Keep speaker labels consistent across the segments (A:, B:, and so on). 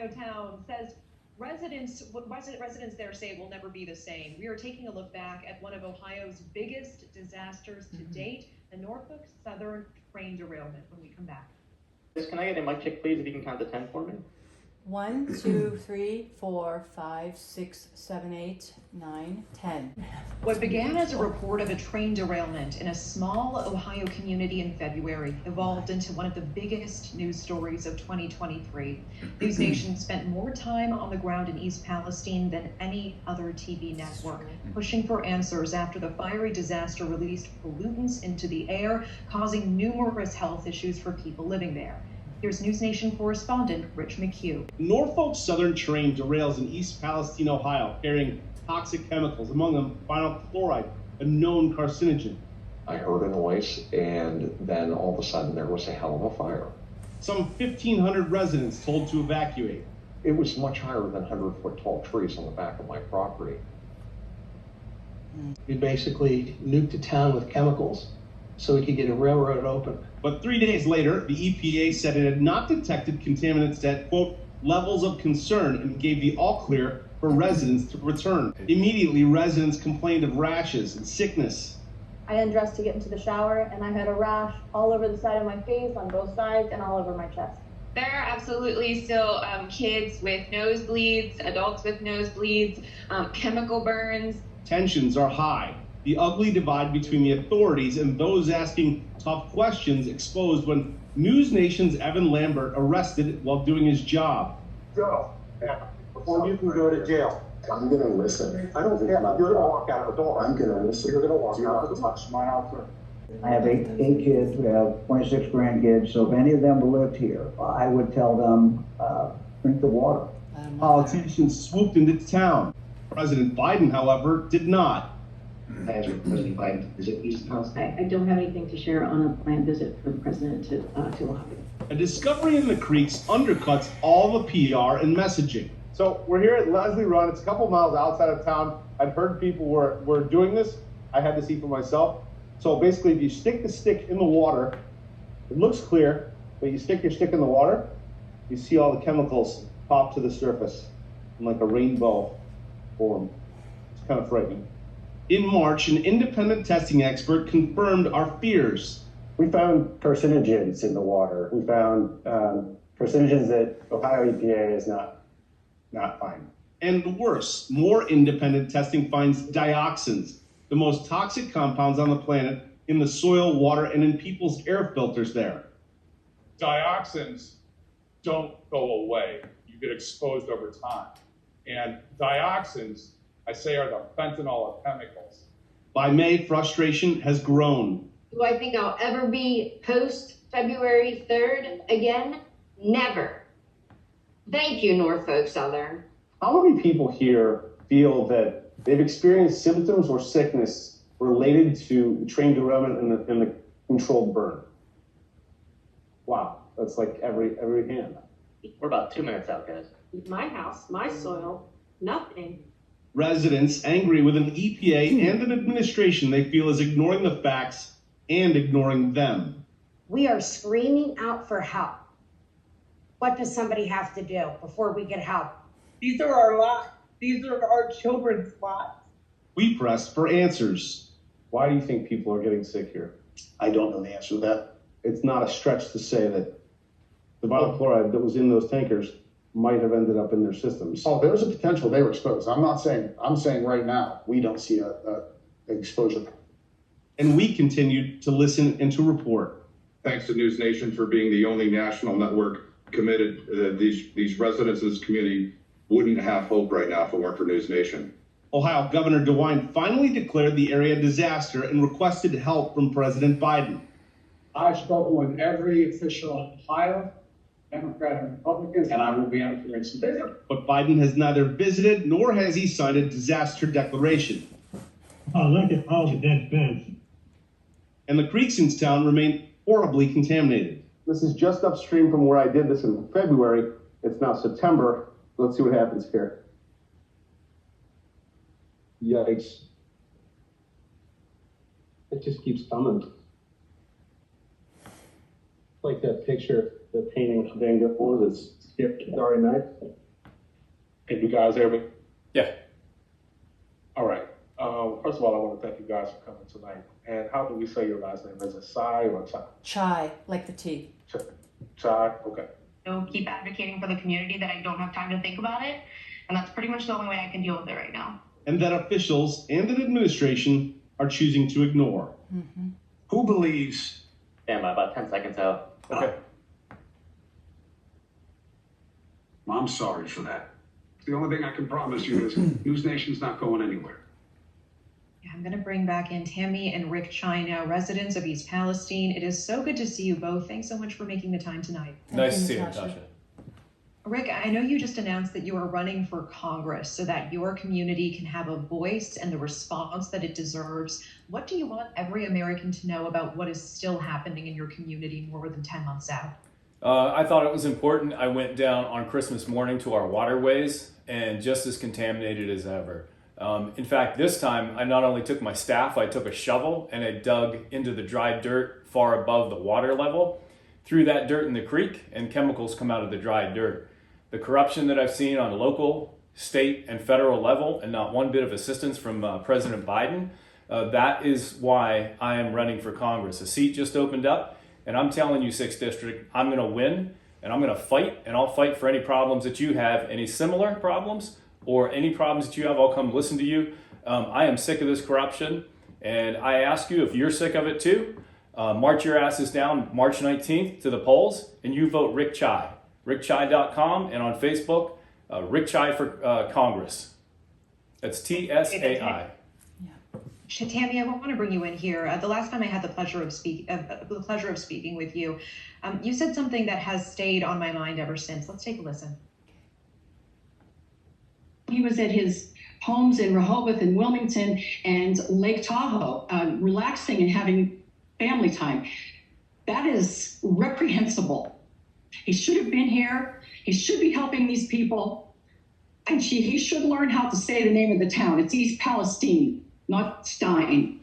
A: Ohio town says residents there say it will never be the same. We are taking a look back at one of Ohio's biggest disasters to date, the Norfolk Southern train derailment, when we come back.
B: Can I get a mic check, please, if you can count to 10 for me?
C: 1, 2, 3, 4, 5, 6, 7, 8, 9, 10.
A: What began as a report of a train derailment in a small Ohio community in February evolved into one of the biggest news stories of 2023. NewsNation spent more time on the ground in East Palestine than any other TV network, pushing for answers after the fiery disaster released pollutants into the air, causing numerous health issues for people living there. Here's NewsNation correspondent Rich McHugh.
D: Norfolk Southern train derails in East Palestine, Ohio, carrying toxic chemicals, among them vinyl chloride, a known carcinogen.
E: I heard a noise, and then all of a sudden there was a hell of a fire.
D: Some 1,500 residents told to evacuate.
E: It was much higher than 100-foot tall trees on the back of my property.
F: We basically nuked the town with chemicals so we could get a railroad open.
D: But 3 days later, the EPA said it had not detected contaminants at, quote, levels of concern, and gave the all clear for residents to return. Immediately, residents complained of rashes and sickness.
G: I undressed to get into the shower, and I had a rash all over the side of my face, on both sides, and all over my chest.
H: There are absolutely still kids with nosebleeds, adults with nosebleeds, chemical burns.
D: Tensions are high. The ugly divide between the authorities and those asking tough questions exposed when NewsNation's Evan Lambert arrested while doing his job.
I: Go. Yeah. Before you can go to jail.
J: I'm gonna listen.
I: I don't care. You're gonna walk out the door.
J: I'm gonna listen.
I: You're gonna walk out the door. My officer.
K: I have eight kids. We have 26 grandkids. So if any of them lived here, I would tell them, drink the water.
D: Politicians swooped into town. President Biden, however, did not.
L: I asked President Biden to visit East Palestine.
M: I don't have anything to share on a planned visit for the president to Ohio.
D: A discovery in the creeks undercuts all the PR and messaging.
I: So we're here at Leslie Run. It's a couple miles outside of town. I've heard people were doing this. I had to see for myself. So basically, if you stick the stick in the water, it looks clear, but you stick your stick in the water, you see all the chemicals pop to the surface in like a rainbow form. It's kind of frightening.
D: In March, an independent testing expert confirmed our fears.
N: We found carcinogens in the water. We found carcinogens that Ohio EPA is not finding.
D: And worse, more independent testing finds dioxins, the most toxic compounds on the planet, in the soil, water, and in people's air filters there.
O: Dioxins don't go away. You get exposed over time. And dioxins, I say, are the fentanyl of chemicals.
D: By May, frustration has grown.
P: Do I think I'll ever be post February 3rd again? Never. Thank you, Norfolk Southern.
I: How many people here feel that they've experienced symptoms or sickness related to train derailment and the controlled burn? Wow, that's like every hand.
B: We're about 2 minutes out, guys.
M: My house, my soil, nothing.
D: Residents angry with an EPA and an administration they feel is ignoring the facts and ignoring them.
Q: We are screaming out for help. What does somebody have to do before we get help?
R: These are our lives. These are our children's lives.
D: We pressed for answers.
I: Why do you think people are getting sick here?
J: I don't know the answer to that.
I: It's not a stretch to say that the vinyl chloride that was in those tankers might have ended up in their systems.
J: Oh, there's a potential they were exposed. I'm saying right now, we don't see a exposure.
D: And we continued to listen and to report.
O: Thanks to NewsNation for being the only national network committed. These residents of this community wouldn't have hope right now if it weren't for NewsNation.
D: Ohio Governor DeWine finally declared the area a disaster and requested help from President Biden.
S: I've spoken with every official in Ohio, Democrat and Republican, and I will be answering some data.
D: But Biden has neither visited nor has he signed a disaster declaration.
T: Oh, look at all the dead fish.
D: And the creeks in town remain horribly contaminated.
I: This is just upstream from where I did this in February. It's now September. Let's see what happens here. Yikes. It just keeps coming. Like that picture, the painting of Van Gogh that's skipped Starry Night.
O: Can you guys hear me?
U: Yeah.
O: All right. First of all, I want to thank you guys for coming tonight. And how do we say your last name? Is it Sai or Chai?
C: Chai, like the tea.
O: Chai? Okay.
V: So keep advocating for the community that I don't have time to think about it. And that's pretty much the only way I can deal with it right now.
D: And that officials and an administration are choosing to ignore.
C: Mm-hmm.
J: Who believes?
B: Damn, about 10 seconds out.
U: Okay.
J: I'm sorry for that. The only thing I can promise you is NewsNation's not going anywhere.
A: Yeah, I'm going to bring back in Tammy and Rick Chai now, residents of East Palestine. It is so good to see you both. Thanks so much for making the time tonight.
U: Nice to see you, Natasha.
A: Rick, I know you just announced that you are running for Congress so that your community can have a voice and the response that it deserves. What do you want every American to know about what is still happening in your community more than 10 months out?
U: I thought it was important. I went down on Christmas morning to our waterways and just as contaminated as ever. In fact, this time I not only took my staff, I took a shovel and I dug into the dry dirt far above the water level, threw that dirt in the creek, and chemicals come out of the dry dirt. The corruption that I've seen on local, state, and federal level, and not one bit of assistance from President Biden, that is why I am running for Congress. A seat just opened up, and I'm telling you, 6th District, I'm going to win, and I'm going to fight, and I'll fight for any problems that you have, any similar problems, or any problems that you have, I'll come listen to you. I am sick of this corruption, and I ask you, if you're sick of it too, march your asses down March 19th to the polls, and you vote Rick Chai. rickchai.com, and on Facebook, Rick Chai for Congress. That's TSAI.
A: Tammy, I want to bring you in here. The last time I had the pleasure of speaking with you, you said something that has stayed on my mind ever since. Let's take a listen.
M: He was at his homes in Rehoboth and Wilmington and Lake Tahoe, relaxing and having family time. That is reprehensible. He should have been here. He should be helping these people. And he should learn how to say the name of the town. It's East Palestine, not Stein.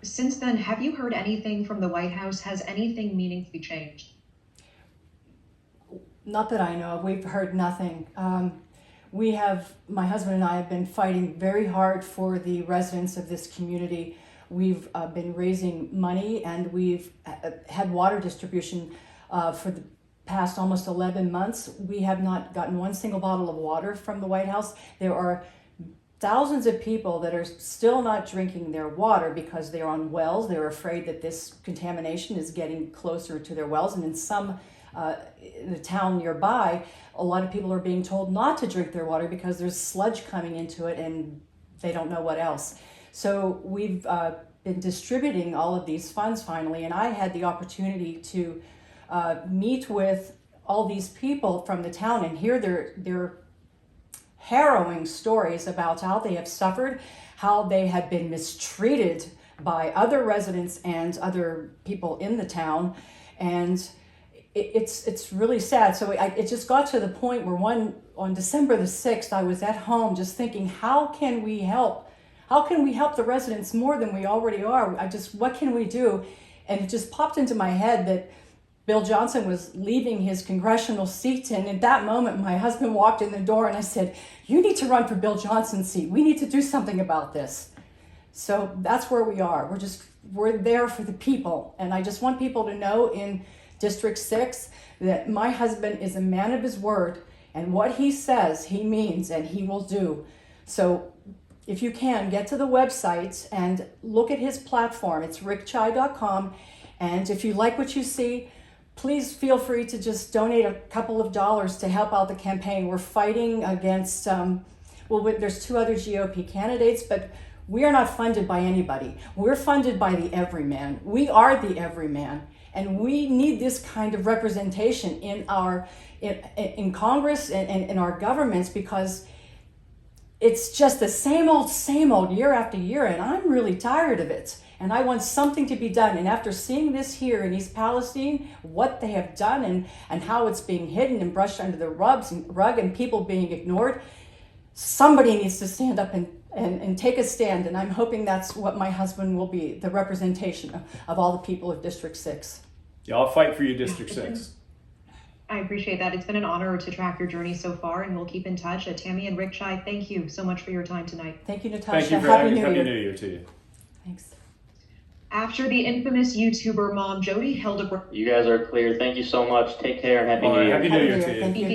A: Since then, have you heard anything from the White House? Has anything meaningfully changed?
C: Not that I know of. We've heard nothing. My husband and I have been fighting very hard for the residents of this community. We've been raising money, and we've had water distribution for the past almost 11 months. We have not gotten one single bottle of water from the White House. There are thousands of people that are still not drinking their water because they're on wells. They're afraid that this contamination is getting closer to their wells, and in some in the town nearby, a lot of people are being told not to drink their water because there's sludge coming into it and they don't know what else. So we've been distributing all of these funds finally, and I had the opportunity to meet with all these people from the town and hear their harrowing stories about how they have suffered, how they have been mistreated by other residents and other people in the town, and it's really sad. So it just got to the point where on December the 6th, I was at home just thinking, how can we help? How can we help the residents more than we already are? What can we do? And it just popped into my head that Bill Johnson was leaving his congressional seat, and at that moment, my husband walked in the door and I said, "You need to run for Bill Johnson's seat. We need to do something about this." So that's where we are. We're there for the people. And I just want people to know in District 6 that my husband is a man of his word, and what he says, he means, and he will do. So if you can, get to the website and look at his platform. It's rickchai.com. And if you like what you see, please feel free to just donate a couple of dollars to help out the campaign. We're fighting against, there's 2 other GOP candidates, but we are not funded by anybody. We're funded by the everyman. We are the everyman. And we need this kind of representation in Congress and in our governments, because it's just the same old year after year, and I'm really tired of it. And I want something to be done. And after seeing this here in East Palestine, what they have done and how it's being hidden and brushed under the rug and people being ignored, somebody needs to stand up and take a stand. And I'm hoping that's what my husband will be, the representation of all the people of District 6.
U: Yeah, I'll fight for you, District 6.
A: I appreciate that. It's been an honor to track your journey so far, and we'll keep in touch. Tammy and Rick Chai, thank you so much for your time tonight.
C: Thank you, Natasha.
U: Thank you for
C: Happy
U: having
C: New
U: Happy
C: Year.
U: New Year to you.
C: Thanks.
A: After the infamous YouTuber mom Jody held a...
B: You guys are clear. Thank you so much. Take care and Happy
U: All
B: New
U: right,
B: Year.
U: Happy New Year to you.
C: Thank you.